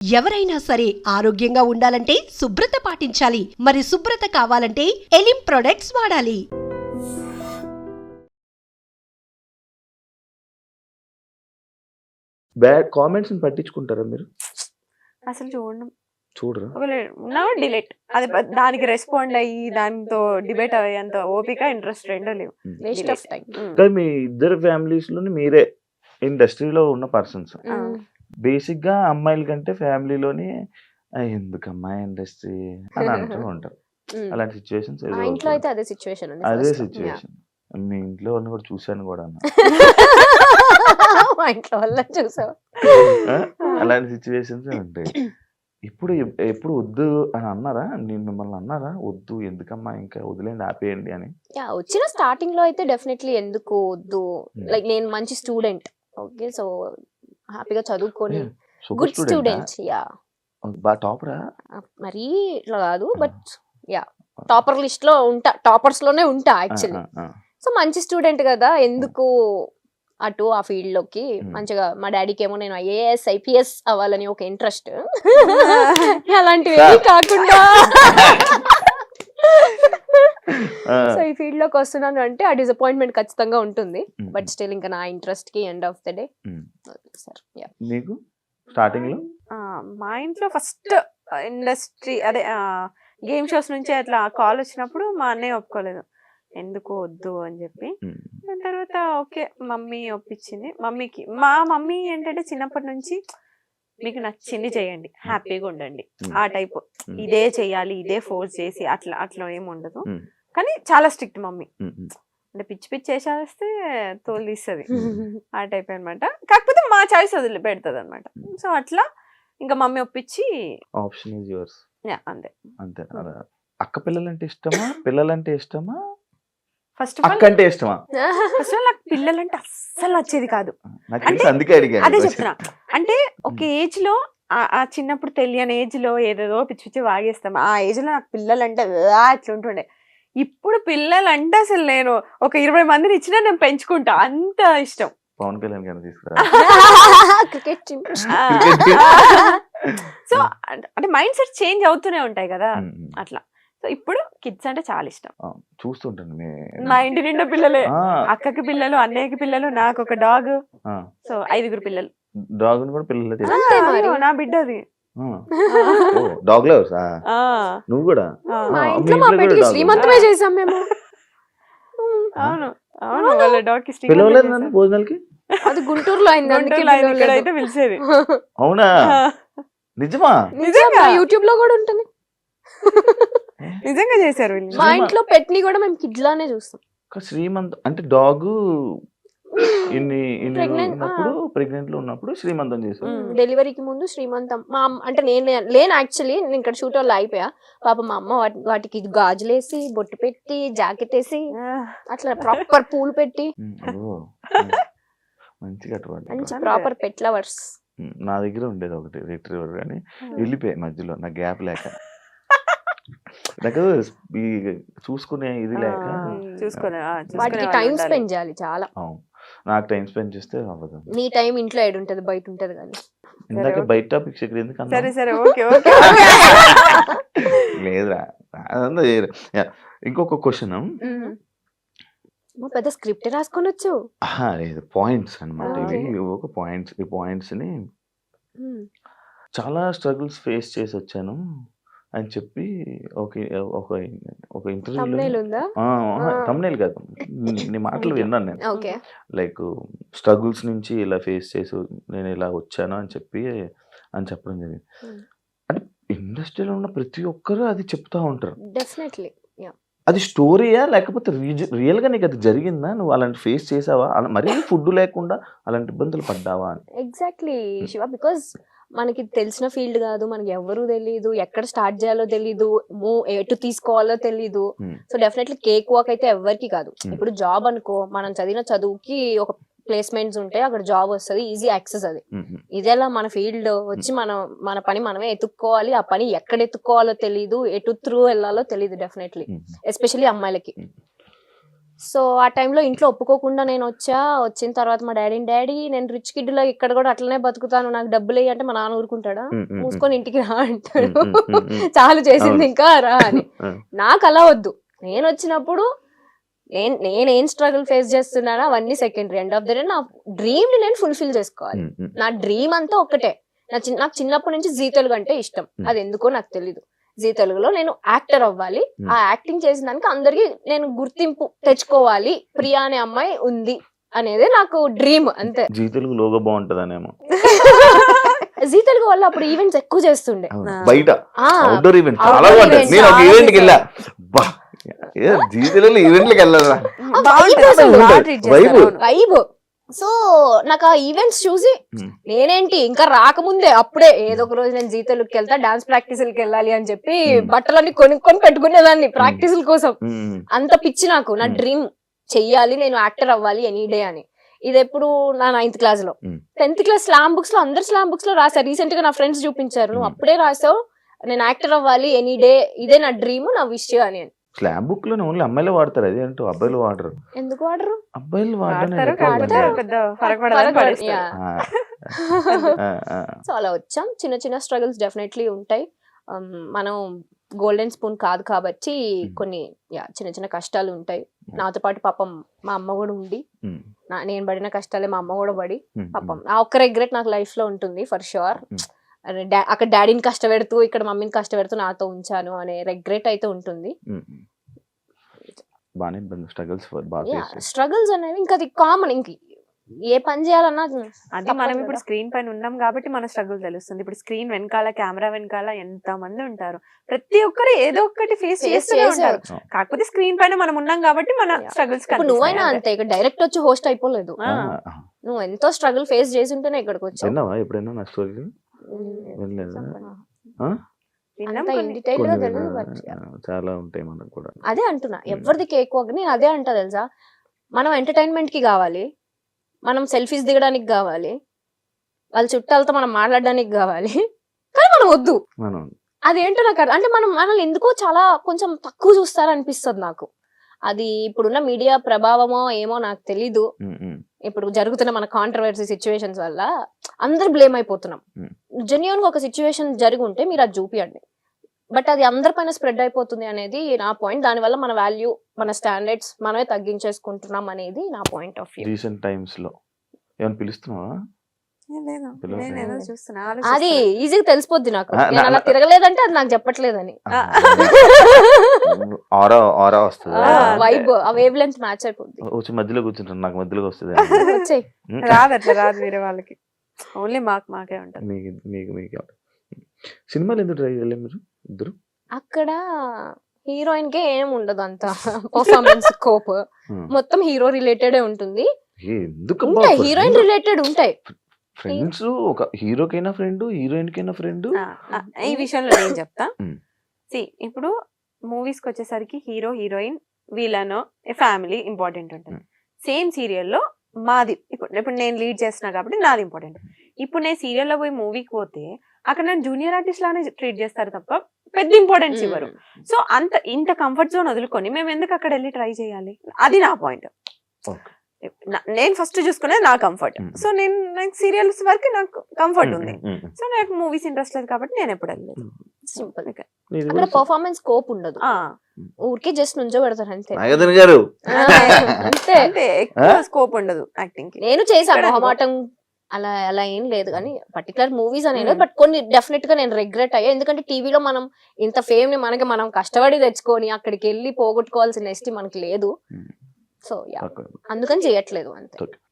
ఎవరైనా సరే ఆరోగ్యంగా ఉండాలంటే శుభ్రత పాటించాలి. మరి శుభ్రత కావాలంటే ఎలిం ప్రొడక్ట్స్ వాడాలి. బ్యాడ్ కామెంట్స్ పట్టించుకుంటారా మీరు? అసలు చూడరా? నా డిలీట్ అది దానికి రెస్పాండ్ అయ్యి దాంతో డిబేట్ అయ్యేంత ఓపిక ఇంట్రెస్ట్ రెండో లేవు. Waste of time. కానీ మీ ఇద్దరు ఫ్యామిలీస్ లోని మీరే ఇండస్ట్రీలో ఉన్న పర్సన్స్. బేసిక్ గా అమ్మాయిల కంటే ఫ్యామిలీలోని ఎందుకమ్మా ఇండస్ట్రీ అని అంటూ ఉంటారు. అలాంటి సిచ్యువేషన్స్ మా ఇంట్లో అయితే అదే సిచ్యువేషన్ ఉంది. అదే సిచ్యువేషన్ మీ ఇంట్లో వాళ్ళని కూడా చూశాను కూడా అన్న. మా ఇంట్లో వాళ్ళని చూసావు. అలాంటి సిచ్యువేషన్స్ ఉంటాయి. ఎప్పుడు వద్దు అని అన్నారా? నేను మిమ్మల్ని అన్నారా వద్దు ఎందుకమ్మా ఇంకా వదిలేండి ఆపేయండి అని? వచ్చిన స్టార్టింగ్ లో అయితే డెఫినెట్లీ ఎందుకు వద్దు, లైక్ నేను మంచి స్టూడెంట్, ఓకే, సో హ్యాపీగా చదువుకొని గుడ్ స్టూడెంట్, యా బాగా టాపరా మరీ ఇట్లా కాదు, బట్ యా టాపర్ లిస్ట్ లో ఉంటా, టాపర్స్ లోనే ఉంటా యాక్చువల్లీ. సో మంచి స్టూడెంట్ కదా, ఎందుకు అటు ఆ ఫీల్డ్ లోకి మంచిగా. మా డాడీకి ఏమో నేను ఐఏఎస్ ఐపీఎస్ అవ్వాలని ఒక ఇంట్రెస్ట్, అలాంటివి కాకుండా సో ఈ ఫీల్డ్ లోకి వస్తున్నాను అంటే ఆ డిసప్పాయింట్మెంట్ ఖచ్చితంగా ఉంటుంది. బట్ స్టిల్ ఇంకా నా ఇంట్రెస్ట్ కి end of the day sir. మీకు స్టార్టింగ్ లో మా ఇంట్లో ఫస్ట్ ఇండస్ట్రీ అదే గేమ్ షోస్ నుంచి అట్లా కాల్ వచ్చినప్పుడు మా అన్నయ్య ఒప్పుకోలేదు, ఎందుకు వద్దు అని చెప్పి. దాని తర్వాత ఓకే మమ్మీ ఒప్పించింది. మా మమ్మీ ఏంటంటే చిన్నప్పటి నుంచి మీకు నచ్చింది చేయండి, హ్యాపీగా ఉండండి ఆ టైప్, ఇదే చెయ్యాలి ఇదే ఫోర్స్ చేసి అట్లా ఏమి ఉండదు. కానీ చాలా స్ట్రిక్ట్ మమ్మీ, అంటే పిచ్చి చేసేస్తే తోలు తీస్తుంది ఆ టైప్ అనమాట. కాకపోతే మా చాయిస్ వదిలి పెడుతుంది అనమాట. సో అట్లా ఇంకా మమ్మీ ఒప్పించి ఆప్షన్ ఇస్ యువర్స్ అంతే. అంతే. అక్క పిల్లలంటే ఇష్టమా పిల్లలంటే ఇష్టమా ఫస్ట్ అక్క అంటే ఇష్టమా? ఫస్ట్ ఆఫ్ ఆల్ నాకు పిల్లలంటే అస్సలు నచ్చేది కాదు. అందుకే అడిగాను. అదే చెప్తున్నా, అంటే ఒక ఏజ్ లో ఆ చిన్నప్పుడు తెలియని ఏజ్ లో ఏదేదో పిచ్చి పిచ్చి వాగేస్తాం. ఆ ఏజ్ లో నాకు పిల్లలంటే అట్లా ఉంటుండే. ఇప్పుడు పిల్లలంటే అసలు నేను ఒక 20 మందిని ఇచ్చినా నేను పెంచుకుంటా, అంత ఇష్టం. పవన్ కళ్యాణ్ గారిని తీసుకురా. సో అంటే మైండ్ సెట్ చేంజ్ అవుతూనే ఉంటాయి కదా అట్లా. సో ఇప్పుడు కిడ్స్ అంటే చాలా ఇష్టం. చూస్తుంటాను మా ఇంటి నిండా పిల్లలే, అక్కకి పిల్లలు, అన్నయ్యకి పిల్లలు, నాకు ఒక డాగ్, సో 5 పిల్లలు. డాగ్ కూడా పిల్లలు? నా బిడ్డ అది. డాగ్ లవర్స్ నువ్వు కూడా? మా ఇంట్లో మా బిడ్డకి శ్రీమంతమే చేసాం మేము. అవును అవును, వాళ్ళ డాగ్ కి పిలవలేదు నన్ను భోజనాలకి. అది గుంటూరులో అయింది, ఇక్కడైతే పిలిచేది. అవునా? నిజమా? నిజంగా యూట్యూబ్ లో కూడా ఉంటుంది. నిజంగా చేశారు. మా ఇంట్లో పెట్ ని కూడా మేము కిడ్ లానే చూస్తాం. శ్రీమంత్ అంటే డాగ్ ఉన్నప్పుడు ప్రెగ్నెంట్ లో ఉన్నప్పుడు శ్రీమంతం చేశారు. డెలివరీకి ముందు శ్రీమంతం. మా అంటే నేను లేను యాక్చువల్లీ, నేను ఇక్కడ షూట్ వాళ్ళు అయిపోయా. పాప మా అమ్మ వాటికి గాజులేసి బొట్టు పెట్టి జాకెట్ వేసి అట్లా ప్రాపర్ పూలు పెట్టి మంచి ప్రాపర్ పెట్ లవర్స్. నా దగ్గర ఉండేది ఒకటి రిట్రీవర్, కానీ వెళ్ళిపోయాయి మధ్యలో నా గ్యాప్ లేక. నాకు చూసుకునే ఇది లేక వాటికి టైం స్పెండ్ చేయాలి చాలా. నాకు టైం స్పెండ్ చేస్తే అవ్వదు. నీ టైం ఇంట్లో ఏడు ఉంటది, బయట ఉంటది కానీ. ఇందాక బయట టాపిక్స్ ఇక్కడ ఎందుకు? సరే సరే ఓకే ఓకే. లేదురా, ఇంకొక క్వశ్చన్. పెద్ద స్క్రిప్ట్ రాసుకొని వచ్చు. లేదు, పాయింట్స్ అనమాట ఇవి. ఒక పాయింట్స్, ఈ పాయింట్స్ ని చాలా స్ట్రగుల్స్ ఫేస్ చేసి వచ్చాను అని చెప్పి ఒక ఇంటర్వ్యూలో, తమ్నేల్ కాదు, నీ మాటలు విన్నాను నేను. లైక్ స్ట్రగుల్స్ నుంచి ఇలా ఫేస్ చేసి నేను ఇలా వచ్చాను అని చెప్పడం జరిగింది. అంటే ఇండస్ట్రీలో ఉన్న ప్రతి ఒక్కరు అది చెప్తా ఉంటారు. డెఫినెట్లీ. అది స్టోరీయా లేకపోతే రియల్ గా నీకు అది జరిగిందా? నువ్వు అలాంటి ఫేస్ చేసావా? మరీ ఫుడ్ లేకుండా అలాంటి ఇబ్బందులు పడ్డావా అని? ఎగ్జాక్ట్లీ శివ, బికాస్ మనకి తెలిసిన ఫీల్డ్ కాదు, మనకి ఎవరు తెలీదు, ఎక్కడ స్టార్ట్ చేయాలో తెలీదు, ఎటు తీసుకోవాలో తెలీదు. సో డెఫినెట్లీ కేక్ వాక్ అయితే ఎవరికి కాదు. ఇప్పుడు జాబ్ అనుకో, మనం చదివిన చదువుకి ఒక ప్లేస్మెంట్స్ ఉంటాయి, అక్కడ జాబ్ వస్తుంది, ఈజీ యాక్సెస్. అది ఇదేలా మన ఫీల్డ్ వచ్చి మన పని మనమే ఎత్తుక్కోవాలి. ఆ పని ఎక్కడ ఎత్తుక్కోవాలో తెలీదు, ఎటు త్రూ వెళ్ళాలో తెలీదు డెఫినెట్లీ, ఎస్పెషల్లీ అమ్మాయిలకి. సో ఆ టైంలో ఇంట్లో ఒప్పుకోకుండా నేను వచ్చిన తర్వాత మా డాడీ నేను రిచ్ కిడ్ లో ఇక్కడ కూడా అట్లనే బతుకుతాను, నాకు డబ్బులు వేయి అంటే మా నాన్న ఊరుకుంటాడా, మూసుకొని ఇంటికి రా అంటాడు. చాలు చేసింది ఇంకా రా అని. నాకు అలా వద్దు. నేను వచ్చినప్పుడు నేనేం స్ట్రగుల్ ఫేస్ చేస్తున్నానో అవన్నీ secondary. End of the day నా డ్రీమ్ ని నేను ఫుల్ఫిల్ చేసుకోవాలి. నా డ్రీమ్ అంతా ఒక్కటే. నాకు చిన్నప్పటి నుంచి జీ తెలుగు అంటే ఇష్టం. అది ఎందుకో నాకు తెలీదు. జీ తెలుగులో నేను యాక్టర్ అవ్వాలి. ఆ యాక్టింగ్ చేసిన దానికి అందరికి నేను గుర్తింపు తెచ్చుకోవాలి, ప్రియా అనే అమ్మాయి ఉంది అనేది నాకు డ్రీమ్ అంతే. జీ తెలుగు లోగో బాగుంటదనేమో. జీ తెలుగు వల్ల అప్పుడు ఈవెంట్స్ ఎక్కువ చేస్తుండే బయట, అవుట్డోర్ ఈవెంట్ చాలా బాగుంటది. నేను ఒక ఈవెంట్ కి వెళ్ళా, జీ తెలుగు ఈవెంట్లకి వెళ్ళాలా వైబ్. సో నాకు ఆ ఈవెంట్స్ చూసి నేనేంటి ఇంకా రాకముందే అప్పుడే ఏదో ఒక రోజు నేను జీ తెలుగుకి వెళ్తా, డాన్స్ ప్రాక్టీసులకి వెళ్ళాలి అని చెప్పి బట్టలన్నీ కొనుక్కొని పెట్టుకునేదాన్ని ప్రాక్టీసుల కోసం. అంత పిచ్చి నాకు. నా డ్రీమ్ చెయ్యాలి, నేను యాక్టర్ అవ్వాలి ఎనీ డే అని. ఇది ఎప్పుడు నా 9th క్లాస్ లో. 10th క్లాస్ స్లామ్ బుక్స్ లో అందరు స్లామ్ బుక్స్ లో రాశారు. రీసెంట్ గా నా ఫ్రెండ్స్ చూపించారు, నువ్వు అప్పుడే రాసావు నేను యాక్టర్ అవ్వాలి ఎనీ డే, ఇదే నా డ్రీమ్, నా విష్ అని. స్లామ్ బుక్ లో ఓన్లీ అమ్మాయిలు వాడతారు, అదే అంటూ అబ్బాయిలు వాడరు. ఎందుకు వాడరు? అబ్బాయిలు సో అలా వచ్చాం. చిన్న చిన్న స్ట్రగుల్స్ డెఫినెట్లీ ఉంటాయి. మనం గోల్డెన్ స్పూన్ కాదు కాబట్టి కొన్ని చిన్న చిన్న కష్టాలు ఉంటాయి. నాతో పాటు పాపం మా అమ్మ కూడా ఉండి, నేను పడిన కష్టాలే మా అమ్మ కూడా పడి, పాపం ఆ ఒక్క రిగ్రెట్ నాకు లైఫ్ లో ఉంటుంది ఫర్ షూర్. అక్కడ డాడీని కష్టపెడుతూ ఇక్కడ మమ్మీని కష్టపెడుతూ నాతో ఉంచాను అనే రిగ్రెట్ అయితే ఉంటుంది. స్ట్రగుల్స్ అనేవి ఇంకా అది కామన్. ఇంక ఏ పని చేయాలన్నా అది మనం ఇప్పుడు స్క్రీన్ పైన ఉన్నాం కాబట్టి మన స్ట్రగుల్ తెలుస్తుంది. ఇప్పుడు స్క్రీన్ వెనకాల, కెమెరా వెనకాల ఎంత మంది ఉంటారు, ప్రతి ఒక్కరు ఏదో ఒకటి ఫేస్ చేస్తూనే ఉంటారు. కాకపోతే స్క్రీన్ పైన మనం ఉన్నాం కాబట్టి మన స్ట్రగుల్స్. నువ్వైనా అంతే, ఇక్కడ డైరెక్ట్ వచ్చి హోస్ట్ అయిపోలేదు. నువ్వు ఎంతో స్ట్రగుల్ ఫేస్ చేసి ఉంటేనే ఇక్కడికి వచ్చావు. ఎప్పుడైనా నా స్టోరీ చాలా ఉంటాయి మనకు కూడా. అదే అంటున్నా, ఎవరిది కేక్ నేను అదే అంటా తెలుసా. మనం ఎంటర్టైన్మెంట్ కి కావాలి, మనం సెల్ఫీస్ దిగడానికి కావాలి, వాళ్ళ చుట్టాలతో మనం మాట్లాడడానికి కావాలి, కానీ మనం వద్దు. అదేంటో నాకు అంటే మనల్ని ఎందుకో చాలా కొంచెం తక్కువ చూస్తారనిపిస్తుంది నాకు. అది ఇప్పుడున్న మీడియా ప్రభావమో ఏమో నాకు తెలీదు. ఇప్పుడు జరుగుతున్న మన కాంట్రవర్సీ సిచ్యువేషన్స్ వల్ల అందరు బ్లేమ్ అయిపోతున్నాం. జెన్యూన్ గా ఒక సిచ్యువేషన్ జరిగి ఉంటే మీరు అది చూపియండి, బట్ అది అందరిపైన స్ప్రెడ్ అయిపోతుంది అనేది నా పాయింట్. దానివల్ల మన వాల్యూ, మన స్టాండర్డ్స్ మనమే తగ్గించేసుకుంటున్నాం అనేది నా point of view. Recent times లో ఏమైనా పిలుస్తున్నావా? అది ఈజీగా తెలిసిపోద్ది నాకు. నేను అలా తిరగలేదంటే అది నాకు చెప్పట్లేదని. వైబ్ ఆ వేవ్ లెంత్ మ్యాచ్ అయిపోద్ది. వచ్చి మధ్యలో కూర్చుంటాను, నాకు మధ్యలో వస్తుంది. రాదు అట్లా రాదు వేరే వాళ్ళకి, ఓన్లీ మాకే ఉంటుంది. మీకు సినిమాలు ఎందుకు ట్రై చేయలేదు మీరు ఇద్దరు? అక్కడ హీరోయిన్ కే ఏం ఉండదు అంత పర్ఫార్మెన్స్ స్కోప్, మొత్తం హీరో రిలేటెడ్ ఉంటుంది. హీరోయిన్ రిలేటెడ్ ఉంటాయి. ఫ్రెండ్స్, ఒక హీరోకైనా ఫ్రెండ్, హీరోయిన్ కైనా ఫ్రెండ్. ఈ విషయంలో నేను చెప్తా. ఇప్పుడు మూవీస్ కి వచ్చేసరికి hero, heroine, villain, family important ఉంటుంది. సేమ్ సీరియల్లో మాది ఇప్పుడు నేను లీడ్ చేస్తున్నా కాబట్టి నాది ఇంపార్టెంట్. ఇప్పుడు నేను సీరియల్లో పోయి మూవీకి పోతే అక్కడ నేను జూనియర్ ఆర్టిస్ట్ లానే ట్రీట్ చేస్తారు తప్ప పెద్ద ఇంపార్టెన్స్ ఇవ్వరు. సో ఇంత కంఫర్ట్ జోన్ వదులుకొని మేము ఎందుకు అక్కడ వెళ్ళి ట్రై చేయాలి? అది నా పాయింట్. నేను ఫస్ట్ చూసుకునేది నా కంఫర్ట్. సో నాకు సీరియల్స్ వరకు నాకు కంఫర్ట్ ఉంది. సో నాకు మూవీస్ ఇంట్రెస్ట్ లేదు కాబట్టి నేను ఎప్పుడు వెళ్ళలేదు. సింపుల్. అక్కడ పర్ఫార్మెన్స్ స్కోప్ ఉండదు, ఊరికే జస్ట్ నుంచో పెడతారు అంతే. అంతే, ఎక్కువ స్కోప్ ఉండదు యాక్టింగ్ కి. నేను చేశాను మొహమాటం, అలా ఏం లేదు కానీ పర్టికులర్ మూవీస్ అనేది. బట్ కొన్ని డెఫినెట్ గా నేను రిగ్రెట్ అయ్యా. ఎందుకంటే టీవీలో మనం ఇంత ఫేమ్ ని మనం కష్టపడి తెచ్చుకొని అక్కడికి వెళ్ళి పోగొట్టుకోవాల్సిన ఎస్టీ మనకి లేదు. సో అందుకని చేయట్లేదు అంతే.